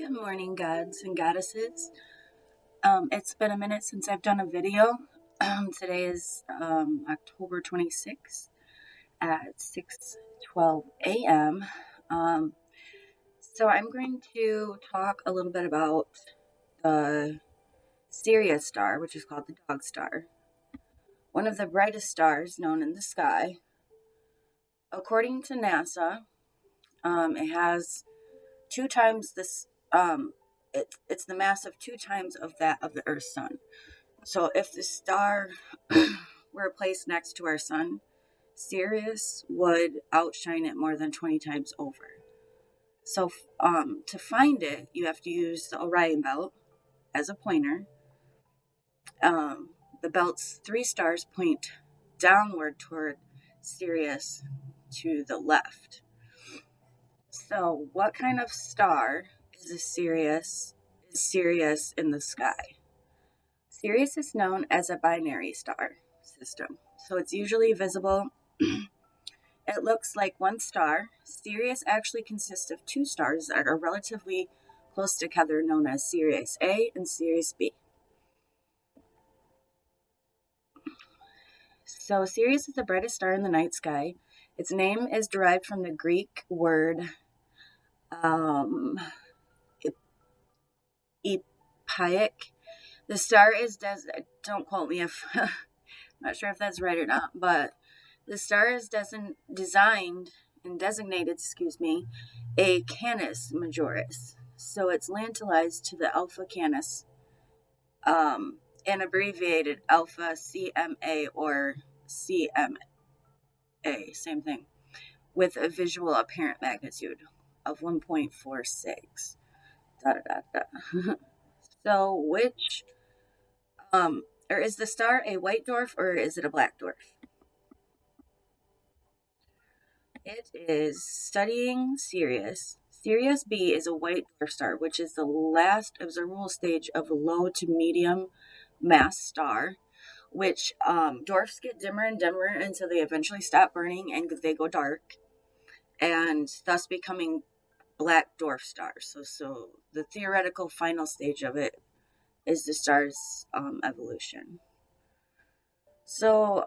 Good morning, gods and goddesses. It's been a minute since I've done a video. Today is October 26th at 6:12 a.m. So I'm going to talk a little bit about the Sirius star, which is called the dog star, one of the brightest stars known in the sky. According to NASA, it has two times this. It's the mass of two times of that of the Earth's sun. So if the star were placed next to our sun, Sirius would outshine it more than 20 times over. So to find it, you have to use the Orion belt as a pointer. The belt's three stars point downward toward Sirius to the left. So what kind of star is Sirius in the sky? Sirius is known as a binary star system, so it's usually visible. It looks like one star. Sirius actually consists of two stars that are relatively close together, known as Sirius A and Sirius B. So Sirius is the brightest star in the night sky. Its name is derived from the Greek word epaic. The star is don't quote me if I'm not sure if that's right or not, but the star is designated a Canis Majoris. So it's lantalized to the Alpha Canis, and abbreviated Alpha CMA or CMA, same thing, with a visual apparent magnitude of 1.46. So or is the star a white dwarf or is it a black dwarf? It is studying Sirius. Sirius B is a white dwarf star, which is the last observable stage of a low to medium mass star, which dwarfs get dimmer and dimmer until they eventually stop burning and they go dark, and thus becoming black dwarf stars. So the theoretical final stage of it is the star's evolution. So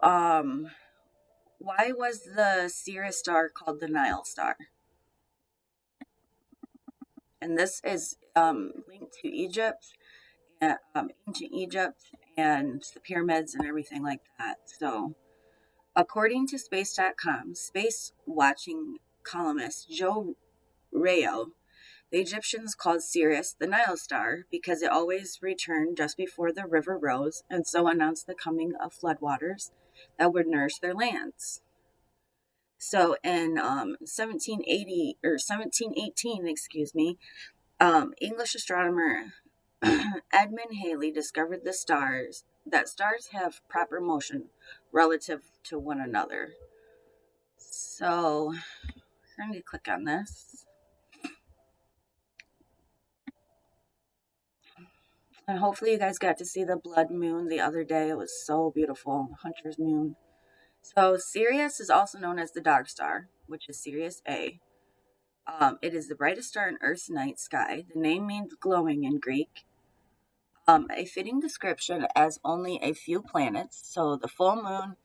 why was the Sirius star called the Nile star? And this is linked to Egypt, ancient Egypt, and the pyramids and everything like that. So according to Space.com, space watching columnist Joe Rayo, the Egyptians called Sirius the Nile star because it always returned just before the river rose and so announced the coming of floodwaters that would nourish their lands. So in 1718, English astronomer Edmund Halley discovered that stars have proper motion relative to one another. So we're going to click on this. And hopefully you guys got to see the blood moon the other day. It was so beautiful, Hunter's moon. So Sirius is also known as the dog star, which is Sirius A. It is the brightest star in Earth's night sky. The name means glowing in Greek. A fitting description as only a few planets, so the full moon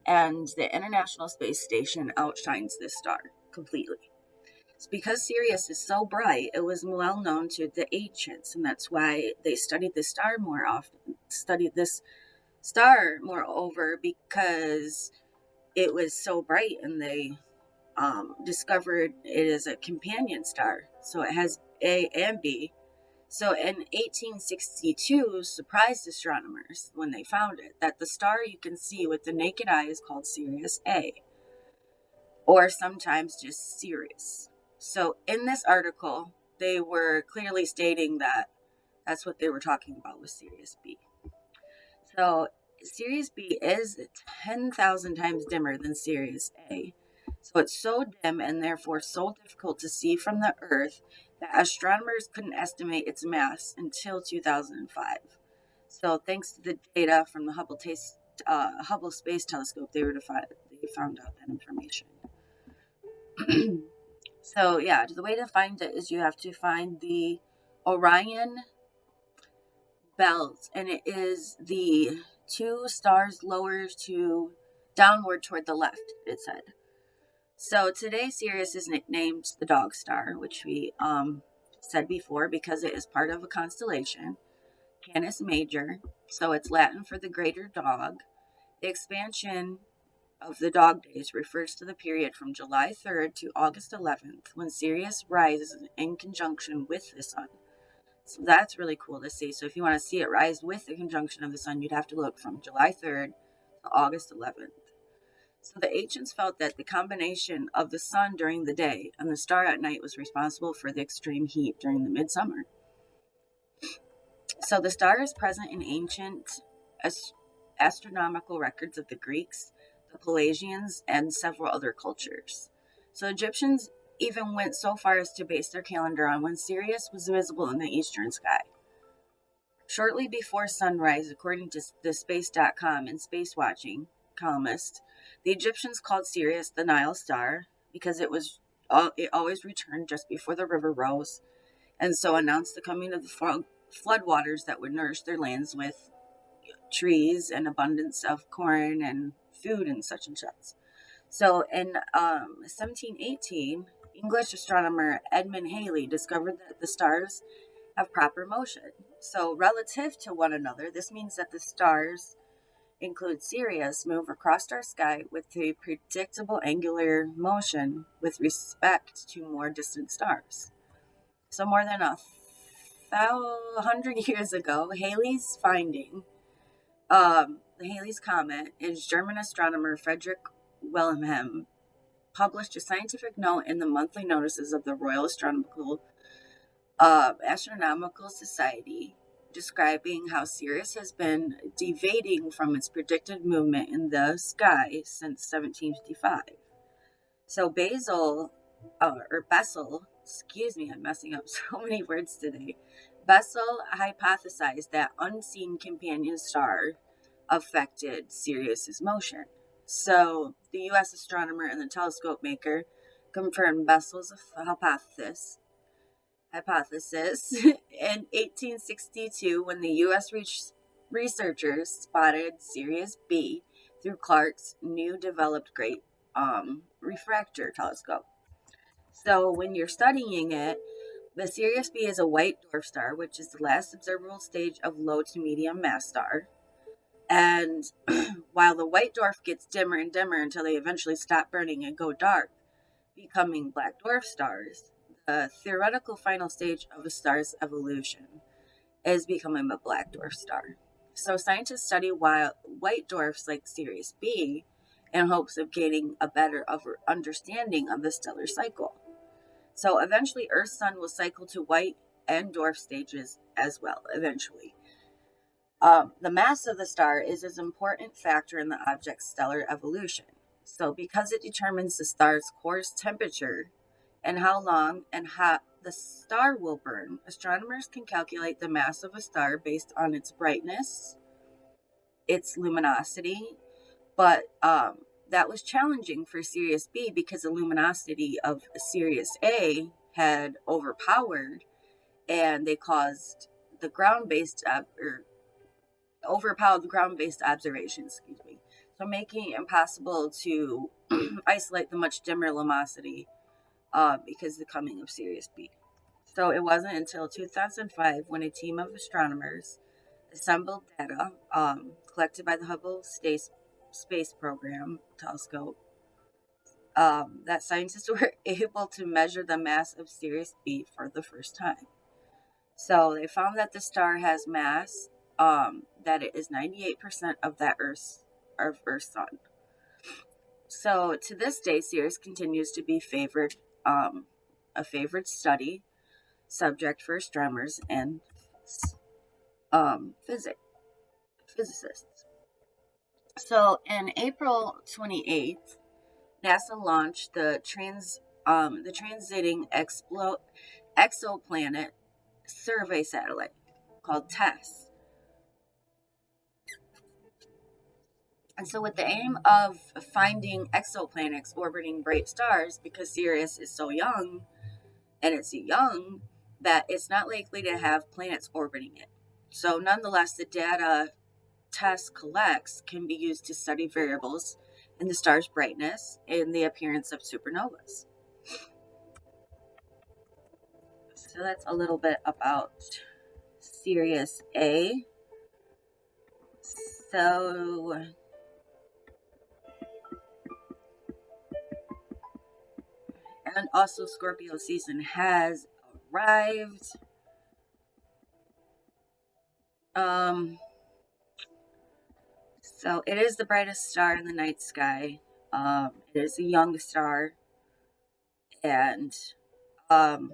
and the International Space Station outshines this star completely. It's because Sirius is so bright, it was well known to the ancients, and that's why they studied this star moreover, because it was so bright, and they discovered it is a companion star. So it has A and B. So in 1862, surprised astronomers when they found it that the star you can see with the naked eye is called Sirius A, or sometimes just Sirius. So in this article, they were clearly stating that that's what they were talking about with Sirius B. So Sirius B is 10,000 times dimmer than Sirius A. So it's so dim and therefore so difficult to see from the Earth that astronomers couldn't estimate its mass until 2005. So thanks to the data from the Hubble Space Telescope, they found out that information. So yeah, the way to find it is you have to find the Orion belt, and it is the two stars downward toward the left, it said. So today Sirius is nicknamed the dog star, which we said before, because it is part of a constellation, Canis Major. So it's Latin for the greater dog. The expansion of the dog days refers to the period from July 3rd to August 11th, when Sirius rises in conjunction with the sun. So that's really cool to see. So if you want to see it rise with the conjunction of the sun, you'd have to look from July 3rd to August 11th. So the ancients felt that the combination of the sun during the day and the star at night was responsible for the extreme heat during the midsummer. So the star is present in ancient astronomical records of the Greeks, the Pelagians, and several other cultures. So Egyptians even went so far as to base their calendar on when Sirius was visible in the eastern sky. Shortly before sunrise, according to the Space.com and Space Watching columnist, the Egyptians called Sirius the Nile star because it always returned just before the river rose, and so announced the coming of the floodwaters that would nourish their lands with trees and abundance of corn and food and such and such. So in 1718, English astronomer Edmund Halley discovered that the stars have proper motion. So relative to one another, this means that the stars include Sirius move across our sky with a predictable angular motion with respect to more distant stars. So more than 100 years ago, Halley's finding, the Halley's Comet, is German astronomer Friedrich Wilhelm published a scientific note in the monthly notices of the Royal Astronomical Society, describing how Sirius has been deviating from its predicted movement in the sky since 1755. So Bessel, I'm messing up so many words today. Bessel hypothesized that unseen companion star affected Sirius's motion. So the U.S. astronomer and the telescope maker confirmed Bessel's hypothesis in 1862 when the U.S. researchers spotted Sirius B through Clark's new developed great refractor telescope. So when you're studying it, the Sirius B is a white dwarf star, which is the last observable stage of low to medium mass star. And while the white dwarf gets dimmer and dimmer until they eventually stop burning and go dark, becoming black dwarf stars, the theoretical final stage of a star's evolution is becoming a black dwarf star. So scientists study white dwarfs like Sirius B in hopes of gaining a better understanding of the stellar cycle. So eventually Earth's sun will cycle to white and dwarf stages as well, eventually. The mass of the star is an important factor in the object's stellar evolution. So because it determines the star's core temperature and how long and hot the star will burn, astronomers can calculate the mass of a star based on its brightness, its luminosity, but that was challenging for Sirius B because the luminosity of Sirius A had overpowered, and they caused the overpowered the ground-based observations, so making it impossible to isolate the much dimmer luminosity because of the coming of Sirius B. So it wasn't until 2005 when a team of astronomers assembled data collected by the Hubble Space Program telescope that scientists were able to measure the mass of Sirius B for the first time. So they found that the star has mass that it is 98% of Earth's sun. So to this day, Sirius continues to be a favored study subject for astronomers and physicists. So in April 28th, NASA launched the transiting exoplanet survey satellite called TESS. And so with the aim of finding exoplanets orbiting bright stars, because Sirius is so young, and it's young, that it's not likely to have planets orbiting it. So, nonetheless, the data test collects can be used to study variables in the star's brightness and the appearance of supernovas. So, that's a little bit about Sirius A. So, and also Scorpio season has arrived. So it is the brightest star in the night sky. It is a young star, and um,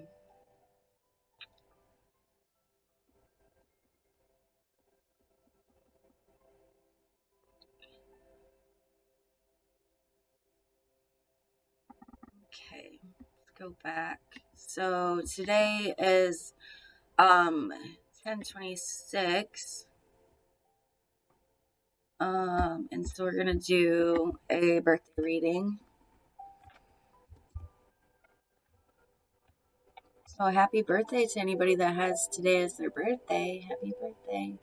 okay, let's go back. So today is 10/26. And so we're gonna do a birthday reading. So happy birthday to anybody that has today as their birthday. Happy birthday.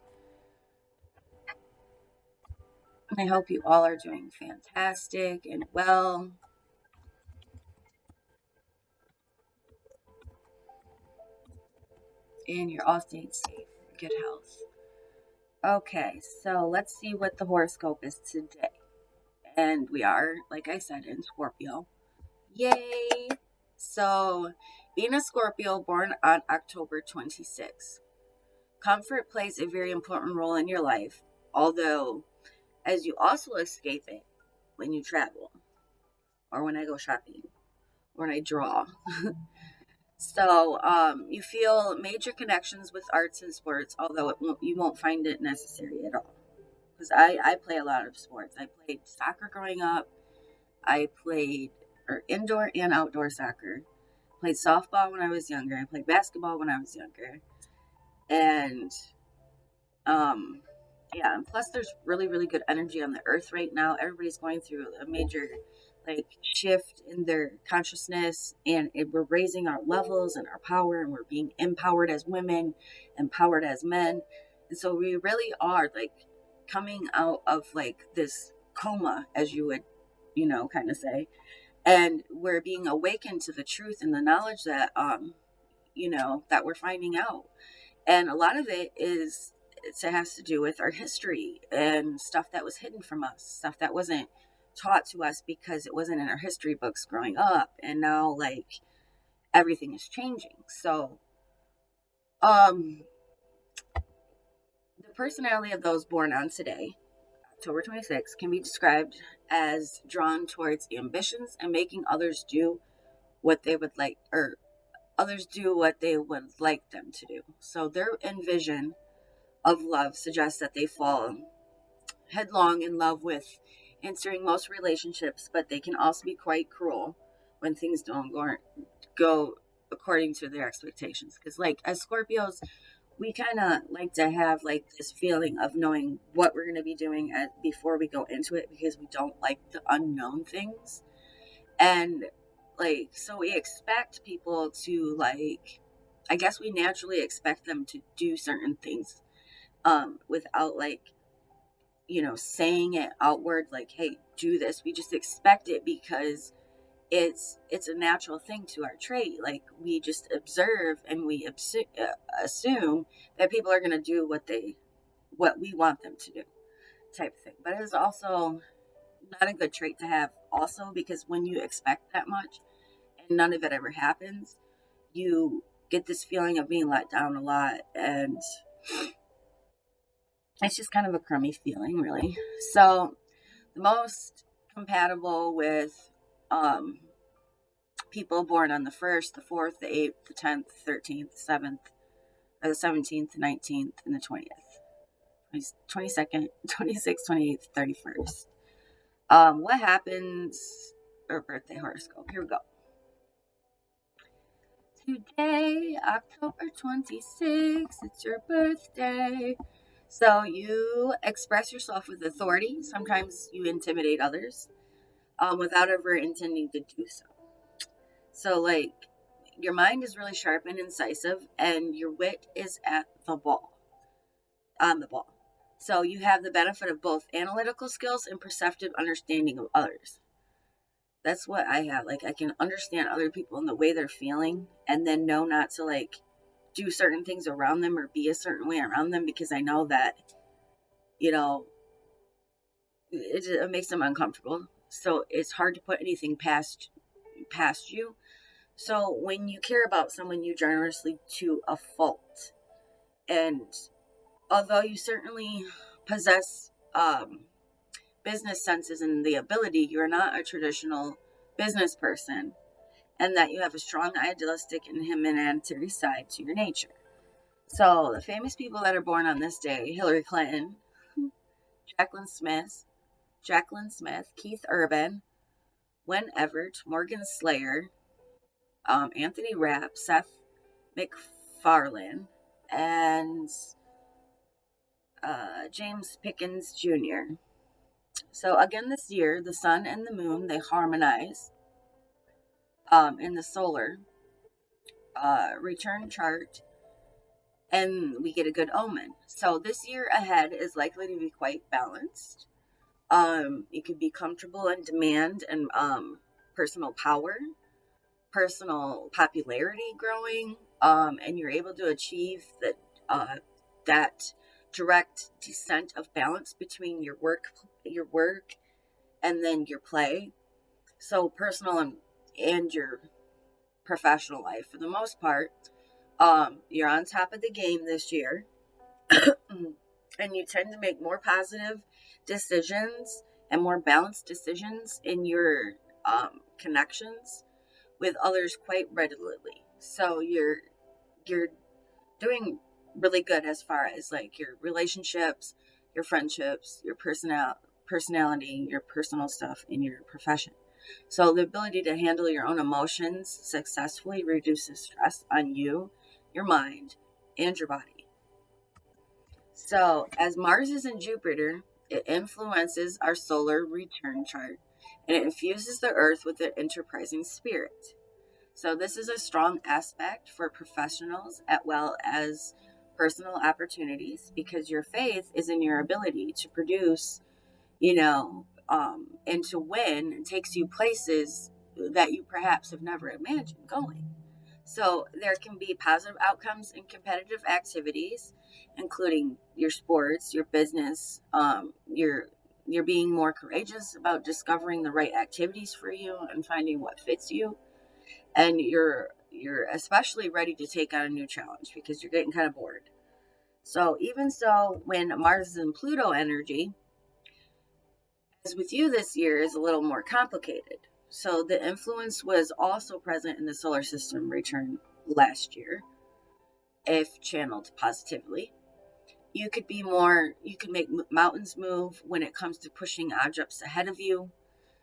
I hope you all are doing fantastic and well. And you're all staying safe, good health. Okay, so let's see what the horoscope is today. And we are, like I said, in Scorpio. Yay! So, being a Scorpio born on October 26th, comfort plays a very important role in your life, although, as you also escape it when you travel, or when I go shopping, or when I draw. So, you feel major connections with arts and sports, although you won't find it necessary at all. Because I play a lot of sports. I played soccer growing up. I played indoor and outdoor soccer. Played softball when I was younger. I played basketball when I was younger. And um, yeah, and plus there's really, really good energy on the earth right now. Everybody's going through a major like shift in their consciousness, and we're raising our levels and our power, and we're being empowered as women, empowered as men. And so we really are like coming out of like this coma, as you would, kind of say, and we're being awakened to the truth and the knowledge that that we're finding out. And a lot of it has to do with our history and stuff that was hidden from us, stuff that wasn't taught to us because it wasn't in our history books growing up. And now like everything is changing. So um the personality of those born on today, October 26th, can be described as drawn towards ambitions and making others do what they would like, or others do what they would like them to do. So their envision of love suggests that they fall headlong in love with entering most relationships, but they can also be quite cruel when things don't go according to their expectations. Because, like, as Scorpios, we kind of like to have like this feeling of knowing what we're going to be doing before we go into it, because we don't like the unknown things. And like, so we expect people to like, I guess we naturally expect them to do certain things without like, saying it outward, like, hey, do this. We just expect it because it's a natural thing to our trait. Like, we just observe and we assume that people are going to do what we want them to do, type of thing. But it is also not a good trait to have also, because when you expect that much and none of it ever happens, you get this feeling of being let down a lot, and it's just kind of a crummy feeling, really. So the most compatible with people born on the 1st, the 4th, the 8th, the 10th, 13th, 7th, or the 17th, the 19th, and the 20th, 22nd, 26th, 28th, 31st. What happens, or birthday horoscope, here we go. Today, October 26th, it's your birthday. So you express yourself with authority. Sometimes you intimidate others without ever intending to do so. So, like, your mind is really sharp and incisive, and your wit is on the ball. So you have the benefit of both analytical skills and perceptive understanding of others. That's what I have. Like, I can understand other people and the way they're feeling, and then know not to like do certain things around them or be a certain way around them, because I know that, you know, it makes them uncomfortable. So it's hard to put anything past you. So when you care about someone, you generously to a fault. And although you certainly possess business senses and the ability, you're not a traditional business person, and that you have a strong idealistic and humanitarian side to your nature. So the famous people that are born on this day: Hillary Clinton, Jacqueline Smith, Keith Urban, Wen Everett, Morgan Slayer, Anthony Rapp, Seth MacFarlane, and James Pickens Jr. So again this year, the sun and the moon, they harmonize in the solar return chart, and we get a good omen. So this year ahead is likely to be quite balanced. You could be comfortable in demand and personal power, personal popularity growing, and you're able to achieve that direct descent of balance between your work and then your play. So personal and your professional life, for the most part, you're on top of the game this year. And you tend to make more positive decisions and more balanced decisions in your connections with others quite readily. So you're doing really good as far as like your relationships, your friendships, your personality, your personal stuff in your profession. So the ability to handle your own emotions successfully reduces stress on you, your mind, and your body. So as Mars is in Jupiter, it influences our solar return chart, and it infuses the earth with an enterprising spirit. So this is a strong aspect for professionals as well as personal opportunities, because your faith is in your ability to produce, and to win. It takes you places that you perhaps have never imagined going. So there can be positive outcomes in competitive activities, including your sports, your business, you're being more courageous about discovering the right activities for you and finding what fits you. And you're especially ready to take on a new challenge because you're getting kind of bored. So even so, when Mars is in Pluto energy, as with you this year, is a little more complicated. So the influence was also present in the solar system return last year, if channeled positively. You could make mountains move when it comes to pushing objects ahead of you.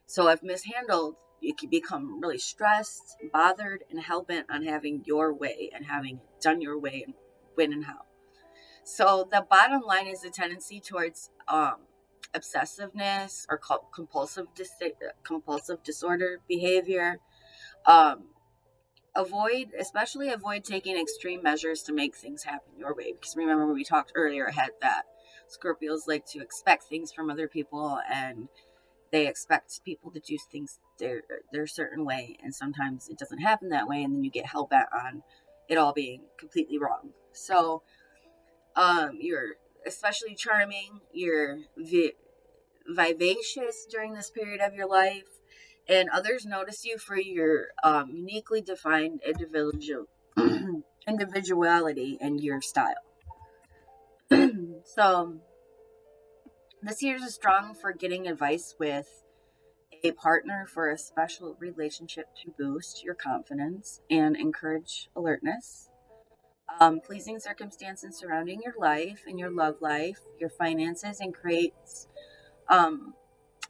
So if mishandled, you can become really stressed, bothered, and hell-bent on having your way and having it done your way, and when and how. So the bottom line is a tendency towards obsessiveness or compulsive disorder behavior. Avoid taking extreme measures to make things happen your way, because remember when we talked earlier ahead that Scorpios like to expect things from other people, and they expect people to do things their certain way, and sometimes it doesn't happen that way, and then you get hell bent on it all being completely wrong. So you're especially charming, you're vivacious during this period of your life, and others notice you for your uniquely defined individuality and your style. So this year is strong for getting advice with a partner for a special relationship to boost your confidence and encourage alertness. Pleasing circumstances surrounding your life and your love life, your finances, and creates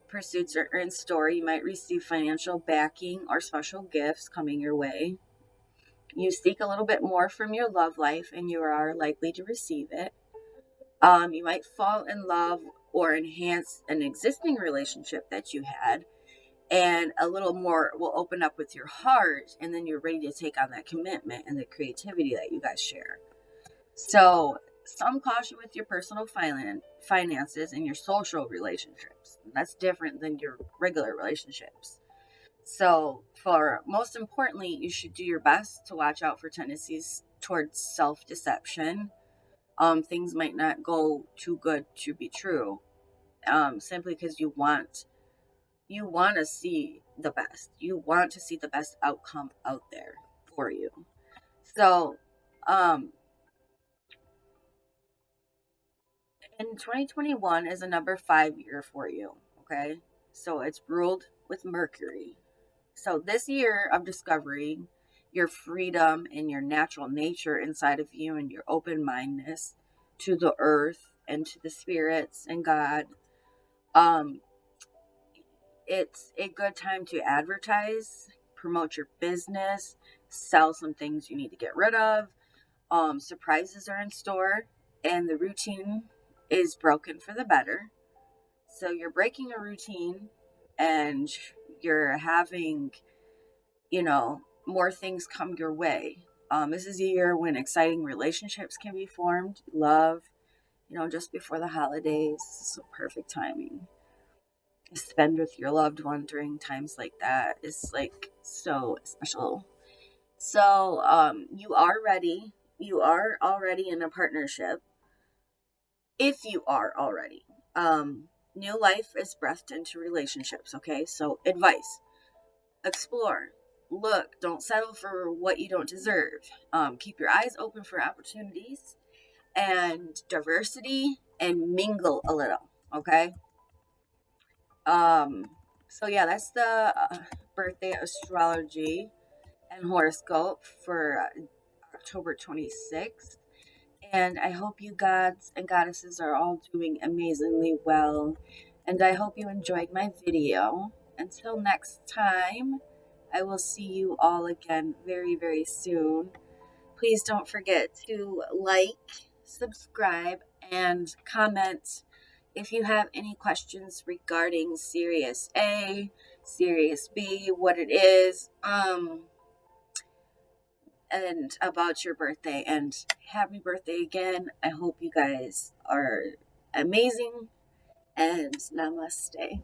pursuits are in store. You might receive financial backing or special gifts coming your way. You seek a little bit more from your love life, and you are likely to receive it. You might fall in love or enhance an existing relationship that you had, and a little more will open up with your heart, and then you're ready to take on that commitment and the creativity that you guys share. So some caution with your personal finances and your social relationships. That's different than your regular relationships. So, for most importantly, you should do your best to watch out for tendencies towards self deception. Things might not go too good to be true, simply because you want to see the best. You want to see the best outcome out there for you. So, um, and 2021 is a number 5 year for you. Okay, so it's ruled with Mercury. So this year of discovering your freedom and your natural nature inside of you and your open mindedness to the earth and to the spirits and God, um, it's a good time to advertise, promote your business, sell some things you need to get rid of. Surprises are in store, and the routine is broken for the better. So you're breaking a routine, and you're having, more things come your way. This is a year when exciting relationships can be formed, love, just before the holidays. So perfect timing to spend with your loved one during times like that is like so special. So you are ready. You are already in a partnership. If you are already, new life is breathed into relationships. Okay, so advice: explore, look, don't settle for what you don't deserve. Keep your eyes open for opportunities and diversity, and mingle a little. Okay. Um, so yeah, that's the birthday astrology and horoscope for October 26th. And I hope you gods and goddesses are all doing amazingly well. And I hope you enjoyed my video. Until next time, I will see you all again very, very soon. Please don't forget to like, subscribe, and comment if you have any questions regarding Sirius A, Sirius B, what it is, and about your birthday. And happy birthday again. I hope you guys are amazing, and namaste.